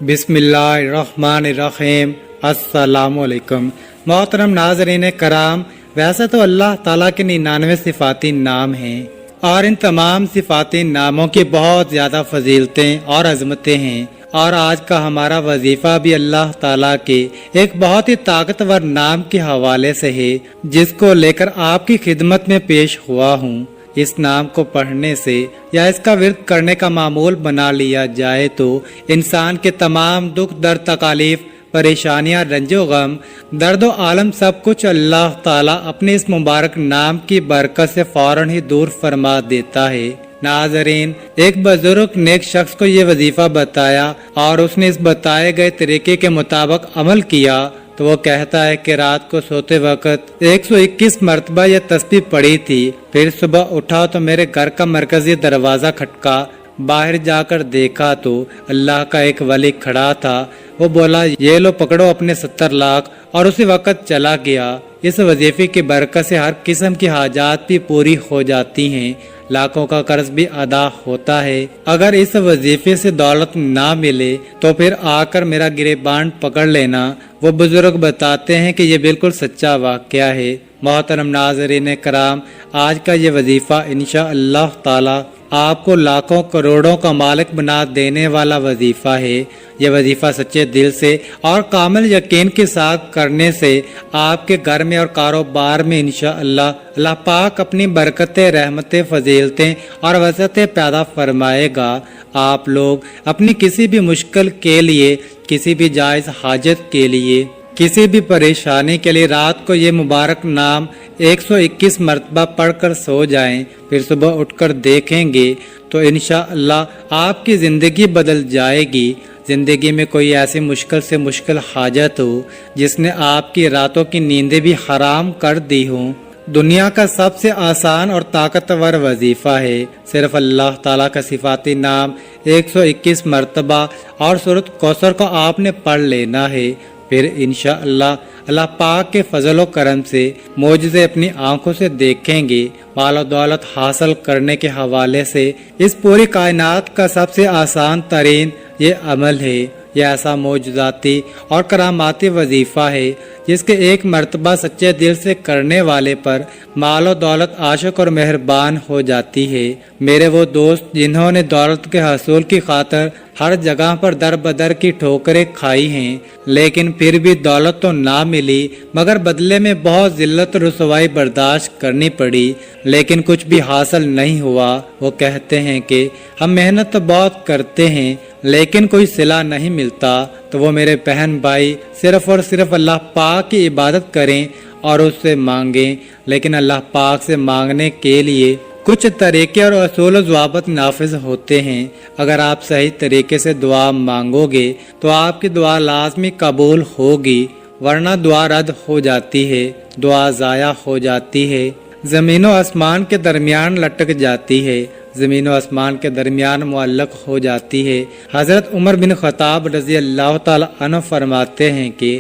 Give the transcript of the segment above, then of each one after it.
بسم اللہ الرحمن الرحیم۔ السلام علیکم محترم ناظرین کرام، ویسے تو اللہ تعالیٰ کے 99 صفاتی نام ہیں اور ان تمام صفاتی ناموں کی بہت زیادہ فضیلتیں اور عظمتیں ہیں، اور آج کا ہمارا وظیفہ بھی اللہ تعالیٰ کے ایک بہت ہی طاقتور نام کے حوالے سے ہے، جس کو لے کر آپ کی خدمت میں پیش ہوا ہوں۔ اس نام کو پڑھنے سے یا اس کا ورد کرنے کا معمول بنا لیا جائے تو انسان کے تمام دکھ درد تکالیف پریشانیاں رنج و غم درد و عالم سب کچھ اللہ تعالیٰ اپنے اس مبارک نام کی برکت سے فوراً ہی دور فرما دیتا ہے۔ ناظرین، ایک بزرگ نیک شخص کو یہ وظیفہ بتایا اور اس نے اس بتائے گئے طریقے کے مطابق عمل کیا تو وہ کہتا ہے کہ رات کو سوتے وقت 121 مرتبہ یہ تسبیح پڑھی تھی، پھر صبح اٹھا تو میرے گھر کا مرکزی دروازہ کھٹکا، باہر جا کر دیکھا تو اللہ کا ایک ولی کھڑا تھا۔ وہ بولا، یہ لو پکڑو اپنے 70 لاکھ، اور اسی وقت چلا گیا۔ اس وظیفے کی برکت سے ہر قسم کی حاجات بھی پوری ہو جاتی ہیں، لاکھوں کا قرض بھی ادا ہوتا ہے۔ اگر اس وظیفے سے دولت نہ ملے تو پھر آ کر میرا گریبان پکڑ لینا۔ وہ بزرگ بتاتے ہیں کہ یہ بالکل سچا واقعہ ہے۔ محترم ناظرین کرام، آج کا یہ وظیفہ انشاءاللہ تعالی آپ کو لاکھوں کروڑوں کا مالک بنا دینے والا وظیفہ ہے۔ یہ وظیفہ سچے دل سے اور کامل یقین کے ساتھ کرنے سے آپ کے گھر میں اور کاروبار میں انشاءاللہ اللہ پاک اپنی برکتیں، رحمتیں، فضیلتیں اور وسعتیں پیدا فرمائے گا۔ آپ لوگ اپنی کسی بھی مشکل کے لیے، کسی بھی جائز حاجت کے لیے، کسی بھی پریشانی کے لیے رات کو یہ مبارک نام 121 مرتبہ پڑھ کر سو جائیں، پھر صبح اٹھ کر دیکھیں گے تو انشاءاللہ آپ کی زندگی بدل جائے گی۔ زندگی میں کوئی ایسی مشکل سے مشکل حاجت ہو جس نے آپ کی راتوں کی نیندیں بھی حرام کر دی ہوں، دنیا کا سب سے آسان اور طاقتور وظیفہ ہے۔ صرف اللہ تعالیٰ کا صفاتی نام 121 مرتبہ اور سورۃ کوثر کو آپ نے پڑھ لینا ہے، پھر انشاءاللہ اللہ پاک کے فضل و کرم سے معجزے اپنی آنکھوں سے دیکھیں گے۔ مال و دولت حاصل کرنے کے حوالے سے اس پوری کائنات کا سب سے آسان ترین یہ عمل ہے۔ یہ ایسا معجزاتی اور کراماتی وظیفہ ہے جس کے ایک مرتبہ سچے دل سے کرنے والے پر مال و دولت عاشق اور مہربان ہو جاتی ہے۔ میرے وہ دوست جنہوں نے دولت کے حصول کی خاطر ہر جگہ پر در بدر کی ٹھوکریں کھائی ہیں، لیکن پھر بھی دولت تو نہ ملی، مگر بدلے میں بہت ذلت و رسوائی برداشت کرنی پڑی، لیکن کچھ بھی حاصل نہیں ہوا۔ وہ کہتے ہیں کہ ہم محنت تو بہت کرتے ہیں لیکن کوئی صلہ نہیں ملتا۔ تو وہ میرے بہن بھائی صرف اور صرف اللہ پاک کی عبادت کریں اور اس سے مانگیں، لیکن اللہ پاک سے مانگنے کے لیے کچھ طریقے اور اصول و ضوابط نافذ ہوتے ہیں۔ اگر آپ صحیح طریقے سے دعا مانگو گے تو آپ کی دعا لازمی قبول ہوگی، ورنہ دعا رد ہو جاتی ہے، دعا ضائع ہو جاتی ہے، زمین و آسمان کے درمیان لٹک جاتی ہے، زمین و آسمان کے درمیان معلق ہو جاتی ہے۔ حضرت عمر بن خطاب رضی اللہ تعالی عنہ فرماتے ہیں کہ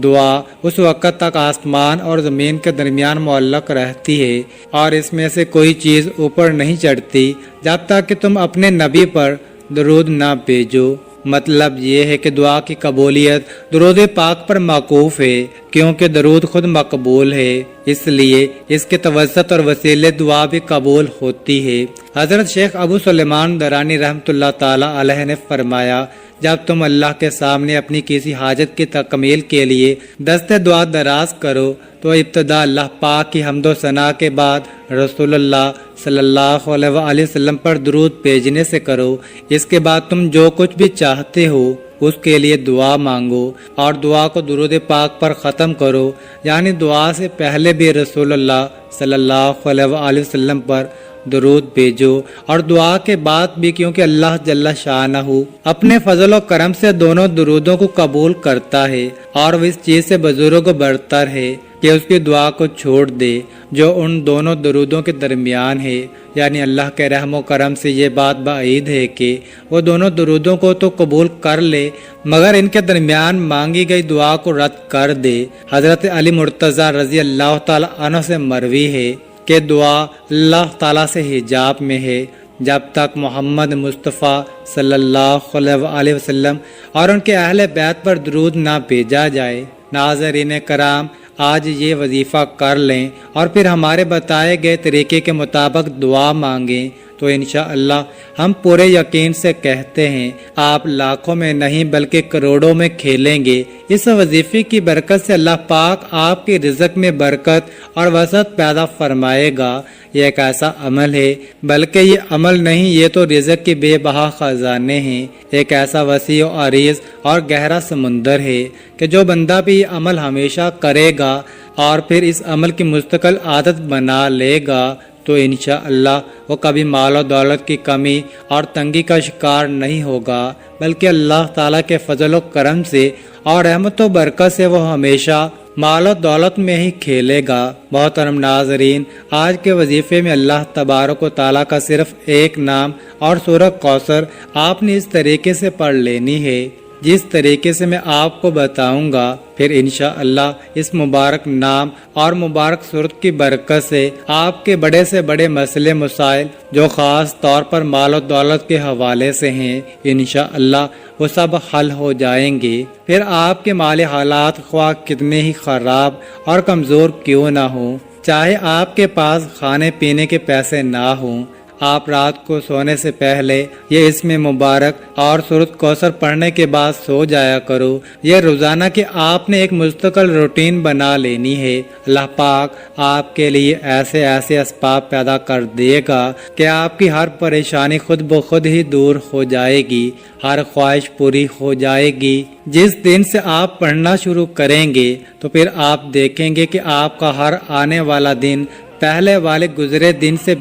دعا اس وقت تک آسمان اور زمین کے درمیان معلق رہتی ہے اور اس میں سے کوئی چیز اوپر نہیں چڑھتی جب تک کہ تم اپنے نبی پر درود نہ بھیجو۔ مطلب یہ ہے کہ دعا کی قبولیت درود پاک پر موقوف ہے، کیونکہ درود خود مقبول ہے، اس لیے اس کے توسط اور وسیلے دعا بھی قبول ہوتی ہے۔ حضرت شیخ ابو سلیمان درانی رحمۃ اللہ تعالی علیہ نے فرمایا، جب تم اللہ کے سامنے اپنی کسی حاجت کی تکمیل کے لیے دست دعا دراز کرو تو ابتدا اللہ پاک کی حمد و ثنا کے بعد رسول اللہ صلی اللہ علیہ وآلہ وسلم پر درود بھیجنے سے کرو۔ اس کے بعد تم جو کچھ بھی چاہتے ہو اس کے لیے دعا مانگو اور دعا کو درود پاک پر ختم کرو، یعنی دعا سے پہلے بھی رسول اللہ صلی اللہ علیہ وآلہ وسلم پر درود بھیجو اور دعا کے بعد بھی، کیونکہ اللہ جل شانہ اپنے فضل و کرم سے دونوں درودوں کو قبول کرتا ہے اور وہ اس چیز سے بزرگ برتر ہے کہ اس کی دعا کو چھوڑ دے جو ان دونوں درودوں کے درمیان ہے۔ یعنی اللہ کے رحم و کرم سے یہ بات بعید ہے کہ وہ دونوں درودوں کو تو قبول کر لے مگر ان کے درمیان مانگی گئی دعا کو رد کر دے۔ حضرت علی مرتضیٰ رضی اللہ تعالی عنہ سے مروی ہے کہ دعا اللہ تعالیٰ سے حجاب میں ہے، جب تک محمد مصطفیٰ صلی اللہ علیہ وسلم اور ان کے اہل بیت پر درود نہ بھیجا جائے۔ ناظرین کرام، آج یہ وظیفہ کر لیں اور پھر ہمارے بتائے گئے طریقے کے مطابق دعا مانگیں تو انشاءاللہ ہم پورے یقین سے کہتے ہیں آپ لاکھوں میں نہیں بلکہ کروڑوں میں کھیلیں گے۔ اس وظیفے کی برکت سے اللہ پاک آپ کے رزق میں برکت اور وسعت پیدا فرمائے گا۔ یہ ایک ایسا عمل ہے، بلکہ یہ عمل نہیں، یہ تو رزق کے بے بہا خزانے ہیں۔ ایک ایسا وسیع و عریض اور گہرا سمندر ہے کہ جو بندہ بھی یہ عمل ہمیشہ کرے گا اور پھر اس عمل کی مستقل عادت بنا لے گا تو انشاءاللہ وہ کبھی مال و دولت کی کمی اور تنگی کا شکار نہیں ہوگا، بلکہ اللہ تعالیٰ کے فضل و کرم سے اور رحمت و برکت سے وہ ہمیشہ مال و دولت میں ہی کھیلے گا۔ محترم ناظرین، آج کے وظیفے میں اللہ تبارک و تعالیٰ کا صرف ایک نام اور سورہ کوثر آپ نے اس طریقے سے پڑھ لینی ہے جس طریقے سے میں آپ کو بتاؤں گا۔ پھر انشاءاللہ اس مبارک نام اور مبارک سورت کی برکت سے آپ کے بڑے سے بڑے مسئلے مسائل جو خاص طور پر مال و دولت کے حوالے سے ہیں انشاءاللہ وہ سب حل ہو جائیں گے۔ پھر آپ کے مالی حالات خواہ کتنے ہی خراب اور کمزور کیوں نہ ہوں، چاہے آپ کے پاس کھانے پینے کے پیسے نہ ہوں، آپ رات کو سونے سے پہلے یہ اسم مبارک اور سورۃ کوثر پڑھنے کے بعد سو جایا کرو۔ یہ روزانہ کی آپ نے ایک مستقل روٹین بنا لینی ہے۔ اللہ پاک آپ کے لیے ایسے ایسے اسباب پیدا کر دے گا کہ آپ کی ہر پریشانی خود بخود ہی دور ہو جائے گی، ہر خواہش پوری ہو جائے گی۔ جس دن سے آپ پڑھنا شروع کریں گے تو پھر آپ دیکھیں گے کہ آپ کا ہر آنے والا دن پہلے والے گزرے دن سے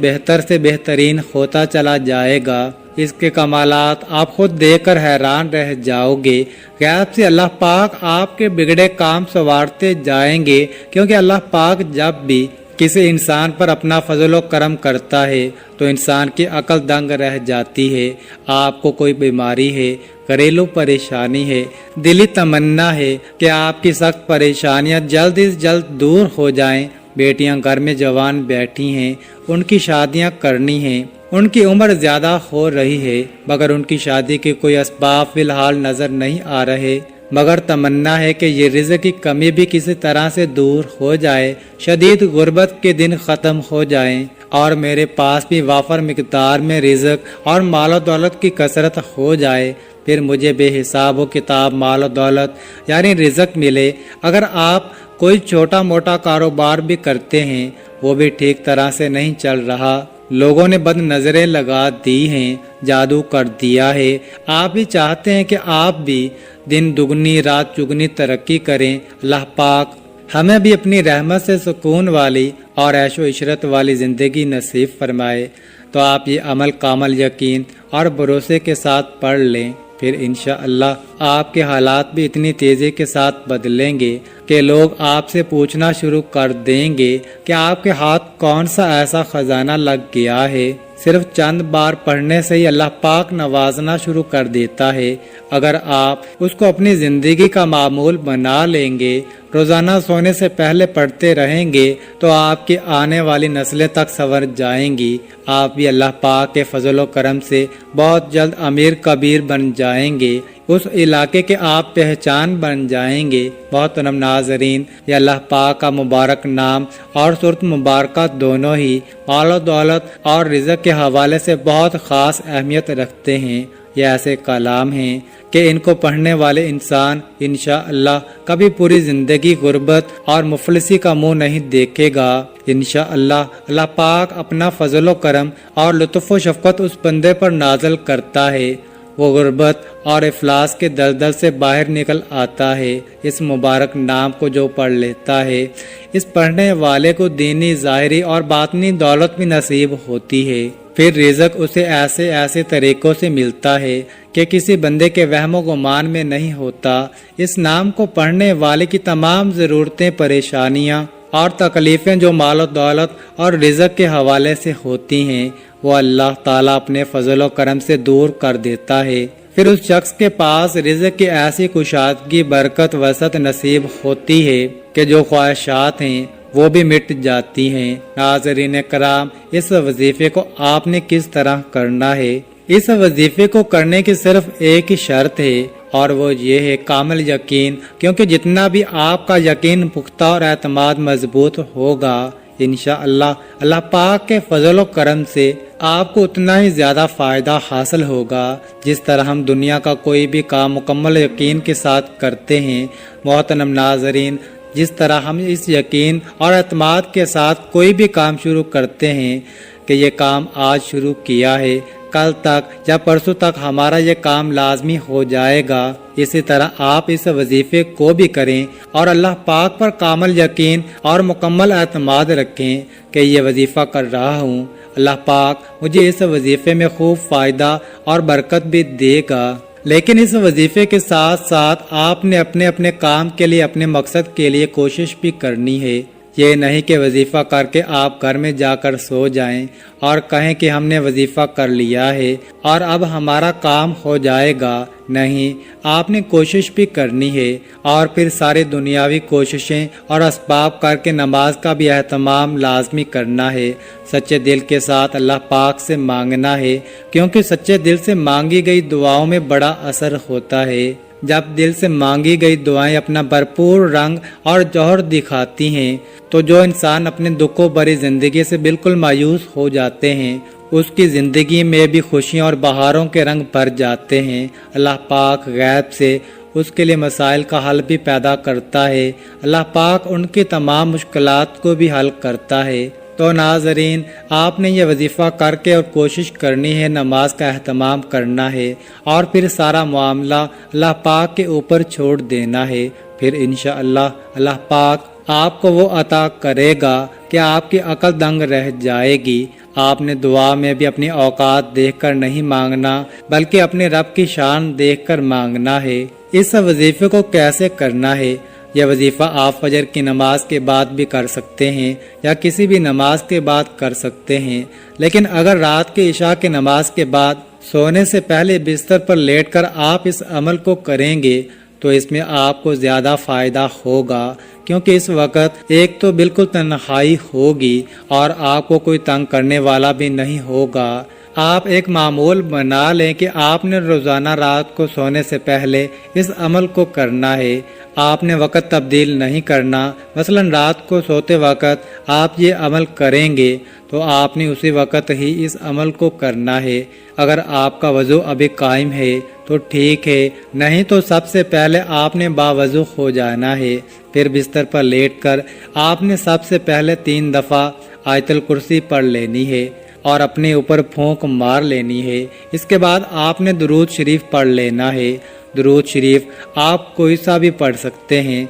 بہترین ہوتا چلا جائے گا۔ اس کے کمالات آپ خود دیکھ کر حیران رہ جاؤ گے۔ غیب سے اللہ پاک آپ کے بگڑے کام سنوارتے جائیں گے، کیونکہ اللہ پاک جب بھی کسی انسان پر اپنا فضل و کرم کرتا ہے تو انسان کی عقل دنگ رہ جاتی ہے۔ آپ کو کوئی بیماری ہے، گھریلو پریشانی ہے، دلی تمنا ہے کہ آپ کی سخت پریشانیاں جلد از جلد دور ہو جائیں۔ بیٹیاں گھر میں جوان بیٹھی ہیں، ان کی شادیاں کرنی ہیں، ان کی عمر زیادہ ہو رہی ہے مگر ان کی شادی کے کوئی اسباب فی الحال نظر نہیں آ رہے، مگر تمنا ہے کہ یہ رزق کی کمی بھی کسی طرح سے دور ہو جائے، شدید غربت کے دن ختم ہو جائیں اور میرے پاس بھی وافر مقدار میں رزق اور مال و دولت کی کثرت ہو جائے، پھر مجھے بے حساب و کتاب مال و دولت یعنی رزق ملے۔ اگر آپ کوئی چھوٹا موٹا کاروبار بھی کرتے ہیں، وہ بھی ٹھیک طرح سے نہیں چل رہا، لوگوں نے بد نظریں لگا دی ہیں، جادو کر دیا ہے، آپ بھی چاہتے ہیں کہ آپ بھی دن دگنی رات چگنی ترقی کریں، اللہ پاک ہمیں بھی اپنی رحمت سے سکون والی اور عیش و عشرت والی زندگی نصیب فرمائے۔ تو آپ یہ عمل کامل یقین اور بھروسے کے ساتھ پڑھ لیں، پھر انشاءاللہ آپ کے حالات بھی اتنی تیزی کے ساتھ بدلیں گے کہ لوگ آپ سے پوچھنا شروع کر دیں گے کہ آپ کے ہاتھ کون سا ایسا خزانہ لگ گیا ہے۔ صرف چند بار پڑھنے سے ہی اللہ پاک نوازنا شروع کر دیتا ہے۔ اگر آپ اس کو اپنی زندگی کا معمول بنا لیں گے، روزانہ سونے سے پہلے پڑھتے رہیں گے تو آپ کی آنے والی نسلیں تک سنور جائیں گی۔ آپ بھی اللہ پاک کے فضل و کرم سے بہت جلد امیر کبیر بن جائیں گے، اس علاقے کے آپ پہچان بن جائیں گے۔ محترم ناظرین، یہ اللہ پاک کا مبارک نام اور سورت مبارکہ دونوں ہی مال و دولت اور رزق کے حوالے سے بہت خاص اہمیت رکھتے ہیں۔ یہ ایسے کلام ہیں کہ ان کو پڑھنے والے انسان انشاءاللہ کبھی پوری زندگی غربت اور مفلسی کا منہ نہیں دیکھے گا۔ انشاءاللہ اللہ پاک اپنا فضل و کرم اور لطف و شفقت اس بندے پر نازل کرتا ہے، وہ غربت اور افلاس کے دلدل سے باہر نکل آتا ہے۔ اس مبارک نام کو جو پڑھ لیتا ہے، اس پڑھنے والے کو دینی ظاہری اور باطنی دولت بھی نصیب ہوتی ہے۔ پھر رزق اسے ایسے ایسے طریقوں سے ملتا ہے کہ کسی بندے کے وہم و گمان میں نہیں ہوتا۔ اس نام کو پڑھنے والے کی تمام ضرورتیں، پریشانیاں اور تکلیفیں جو مال و دولت اور رزق کے حوالے سے ہوتی ہیں وہ اللہ تعالیٰ اپنے فضل و کرم سے دور کر دیتا ہے۔ پھر اس شخص کے پاس رزق کی ایسی کشادگی، برکت، وسعت نصیب ہوتی ہے کہ جو خواہشات ہیں وہ بھی مٹ جاتی ہیں۔ ناظرین کرام، اس وظیفے کو آپ نے کس طرح کرنا ہے؟ اس وظیفے کو کرنے کی صرف ایک ہی شرط ہے اور وہ یہ ہے کامل یقین، کیونکہ جتنا بھی آپ کا یقین پختہ اور اعتماد مضبوط ہوگا، انشاءاللہ اللہ پاک کے فضل و کرم سے آپ کو اتنا ہی زیادہ فائدہ حاصل ہوگا جس طرح ہم دنیا کا کوئی بھی کام مکمل یقین کے ساتھ کرتے ہیں۔ محترم ناظرین، جس طرح ہم اس یقین اور اعتماد کے ساتھ کوئی بھی کام شروع کرتے ہیں کہ یہ کام آج شروع کیا ہے، کل تک یا پرسوں تک ہمارا یہ کام لازمی ہو جائے گا، اسی طرح آپ اس وظیفے کو بھی کریں اور اللہ پاک پر کامل یقین اور مکمل اعتماد رکھیں کہ یہ وظیفہ کر رہا ہوں، اللہ پاک مجھے اس وظیفے میں خوب فائدہ اور برکت بھی دے گا۔ لیکن اس وظیفے کے ساتھ ساتھ آپ نے اپنے کام کے لیے، اپنے مقصد کے لیے کوشش بھی کرنی ہے۔ یہ نہیں کہ وظیفہ کر کے آپ گھر میں جا کر سو جائیں اور کہیں کہ ہم نے وظیفہ کر لیا ہے اور اب ہمارا کام ہو جائے گا۔ نہیں، آپ نے کوشش بھی کرنی ہے اور پھر ساری دنیاوی کوششیں اور اسباب کر کے نماز کا بھی اہتمام لازمی کرنا ہے۔ سچے دل کے ساتھ اللہ پاک سے مانگنا ہے، کیونکہ سچے دل سے مانگی گئی دعاؤں میں بڑا اثر ہوتا ہے۔ جب دل سے مانگی گئی دعائیں اپنا بھرپور رنگ اور جوہر دکھاتی ہیں تو جو انسان اپنے دکھوں بھری زندگی سے بالکل مایوس ہو جاتے ہیں، اس کی زندگی میں بھی خوشیوں اور بہاروں کے رنگ بھر جاتے ہیں۔ اللہ پاک غیب سے اس کے لیے مسائل کا حل بھی پیدا کرتا ہے۔ اللہ پاک ان کی تمام مشکلات کو بھی حل کرتا ہے۔ تو ناظرین، آپ نے یہ وظیفہ کر کے اور کوشش کرنی ہے، نماز کا اہتمام کرنا ہے اور پھر سارا معاملہ اللہ پاک کے اوپر چھوڑ دینا ہے۔ پھر انشاءاللہ اللہ پاک آپ کو وہ عطا کرے گا کہ آپ کی عقل دنگ رہ جائے گی۔ آپ نے دعا میں بھی اپنی اوقات دیکھ کر نہیں مانگنا، بلکہ اپنے رب کی شان دیکھ کر مانگنا ہے۔ اس وظیفے کو کیسے کرنا ہے؟ یہ وظیفہ آپ فجر کی نماز کے بعد بھی کر سکتے ہیں یا کسی بھی نماز کے بعد کر سکتے ہیں، لیکن اگر رات کی عشاء کی نماز کے بعد سونے سے پہلے بستر پر لیٹ کر آپ اس عمل کو کریں گے تو اس میں آپ کو زیادہ فائدہ ہوگا، کیونکہ اس وقت ایک تو بالکل تنہائی ہوگی اور آپ کو کوئی تنگ کرنے والا بھی نہیں ہوگا۔ آپ ایک معمول بنا لیں کہ آپ نے روزانہ رات کو سونے سے پہلے اس عمل کو کرنا ہے۔ آپ نے وقت تبدیل نہیں کرنا، مثلا رات کو سوتے وقت آپ یہ عمل کریں گے تو آپ نے اسی وقت ہی اس عمل کو کرنا ہے۔ اگر آپ کا وضو ابھی قائم ہے تو ٹھیک ہے، نہیں تو سب سے پہلے آپ نے باوضو ہو جانا ہے۔ پھر بستر پر لیٹ کر آپ نے سب سے پہلے 3 دفعہ آیت الکرسی پڑھ لینی ہے اور اپنے اوپر پھونک مار لینی ہے۔ اس کے بعد آپ نے درود شریف پڑھ لینا ہے۔ درود شریف آپ کوئی سا بھی پڑھ سکتے ہیں،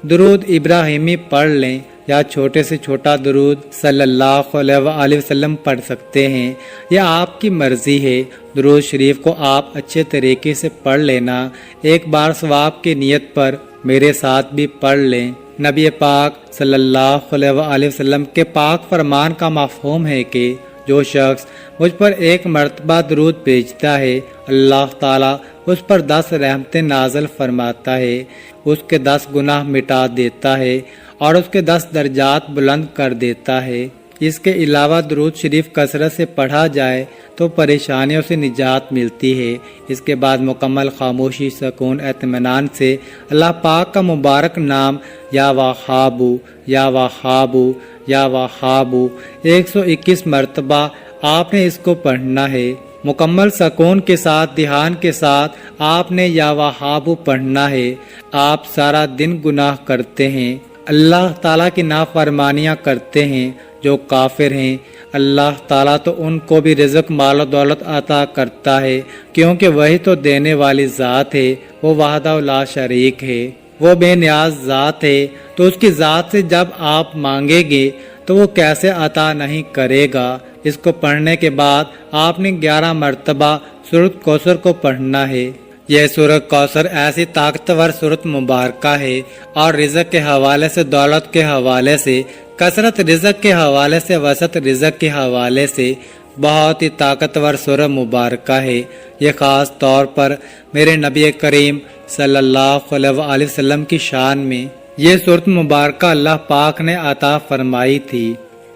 درود ابراہیمی پڑھ لیں یا چھوٹے سے چھوٹا درود صلی اللہ علیہ وآلہ وسلم پڑھ سکتے ہیں، یہ آپ کی مرضی ہے۔ درود شریف کو آپ اچھے طریقے سے پڑھ لینا، ایک بار ثواب کی نیت پر میرے ساتھ بھی پڑھ لیں۔ نبی پاک صلی اللہ علیہ وآلہ وسلم کے پاک فرمان کا مفہوم ہے کہ جو شخص مجھ پر 1 مرتبہ درود بھیجتا ہے، اللہ تعالیٰ اس پر 10 رحمتیں نازل فرماتا ہے، اس کے 10 گناہ مٹا دیتا ہے اور اس کے 10 درجات بلند کر دیتا ہے۔ اس کے علاوہ درود شریف کثرت سے پڑھا جائے تو پریشانیوں سے نجات ملتی ہے۔ اس کے بعد مکمل خاموشی، سکون، اطمینان سے اللہ پاک کا مبارک نام یا وہابو یا وہابو یا وہابو 121 مرتبہ آپ نے اس کو پڑھنا ہے۔ مکمل سکون کے ساتھ، دھیان کے ساتھ آپ نے یا وہابو پڑھنا ہے۔ آپ سارا دن گناہ کرتے ہیں، اللہ تعالیٰ کی نافرمانیاں کرتے ہیں، جو کافر ہیں اللہ تعالیٰ تو ان کو بھی رزق، مال و دولت عطا کرتا ہے، کیونکہ وہی تو دینے والی ذات ہے، وہ وحدہ لا شریک ہے، وہ بے نیاز ذات ہے۔ تو اس کی ذات سے جب آپ مانگیں گے تو وہ کیسے عطا نہیں کرے گا؟ اس کو پڑھنے کے بعد آپ نے 11 مرتبہ سورۃ کوثر کو پڑھنا ہے۔ یہ سورۃ کوثر ایسی طاقتور سورۃ مبارکہ ہے اور رزق کے حوالے سے، دولت کے حوالے سے، کثرت رزق کے حوالے سے، وسعت رزق کے حوالے سے بہت ہی طاقتور سورہ مبارکہ ہے۔ یہ خاص طور پر میرے نبی کریم صلی اللہ علیہ وآلہ وسلم کی شان میں یہ صورت مبارکہ اللہ پاک نے عطا فرمائی تھی۔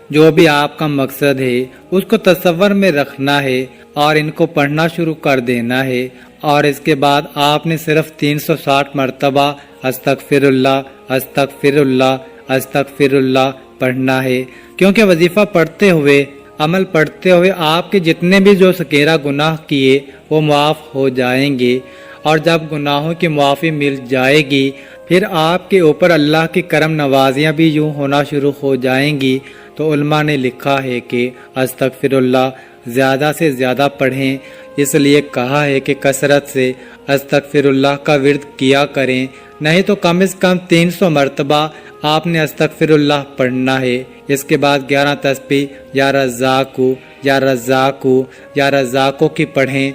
جو بھی آپ کا مقصد ہے اس کو تصور میں رکھنا ہے اور ان کو پڑھنا شروع کر دینا ہے، اور اس کے بعد آپ نے صرف 360 مرتبہ استغفر اللہ استغفر اللہ استغفر اللہ پڑھنا ہے، کیونکہ وظیفہ پڑھتے ہوئے، عمل پڑھتے ہوئے آپ کے جتنے بھی جو سکیرہ گناہ کیے وہ معاف ہو جائیں گے، اور جب گناہوں کی معافی مل جائے گی پھر آپ کے اوپر اللہ کی کرم نوازیاں بھی یوں ہونا شروع ہو جائیں گی۔ تو علماء نے لکھا ہے کہ استغفر اللہ زیادہ سے زیادہ پڑھیں، اس لیے کہا ہے کہ کثرت سے استغفر اللہ کا ورد کیا کریں، نہیں تو کم از کم 300 مرتبہ آپ نے استغفر اللہ پڑھنا ہے۔ اس کے بعد 11 تسبیح یا رزاقو یا رزاقو یا رزاقو کی پڑھیں،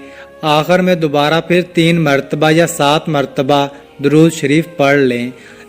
آخر میں دوبارہ پھر 3 مرتبہ یا 7 مرتبہ درود شریف پڑھ لیں۔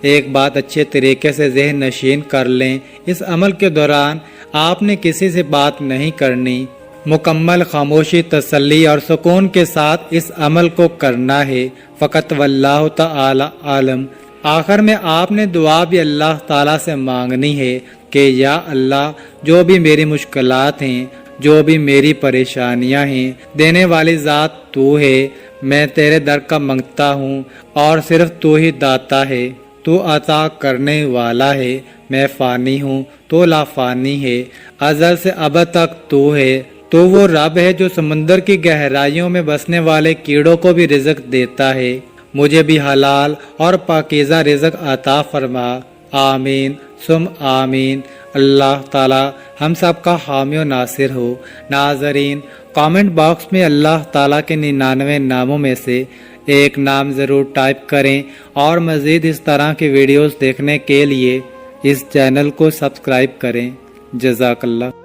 ایک بات اچھے طریقے سے ذہن نشین کر لیں، اس عمل کے دوران آپ نے کسی سے بات نہیں کرنی، مکمل خاموشی، تسلی اور سکون کے ساتھ اس عمل کو کرنا ہے، فقط واللہ تعالی عالم۔ آخر میں آپ نے دعا بھی اللہ تعالیٰ سے مانگنی ہے کہ یا اللہ، جو بھی میری مشکلات ہیں، جو بھی میری پریشانیاں ہیں، دینے والی ذات تو ہے، میں تیرے در کا منگتا ہوں، اور صرف تو ہی داتا ہے، تو عطا کرنے والا ہے، میں فانی ہوں، تو لا فانی ہے، ازل سے ابد تک تو ہے، تو وہ رب ہے جو سمندر کی گہرائیوں میں بسنے والے کیڑوں کو بھی رزق دیتا ہے، مجھے بھی حلال اور پاکیزہ رزق عطا فرما، آمین ثم آمین۔ اللہ تعالی ہم سب کا حامی و ناصر ہو۔ ناظرین، کامنٹ باکس میں اللہ تعالیٰ کے 99 ناموں میں سے ایک نام ضرور ٹائپ کریں، اور مزید اس طرح کی ویڈیوز دیکھنے کے لیے اس چینل کو سبسکرائب کریں۔ جزاک اللہ۔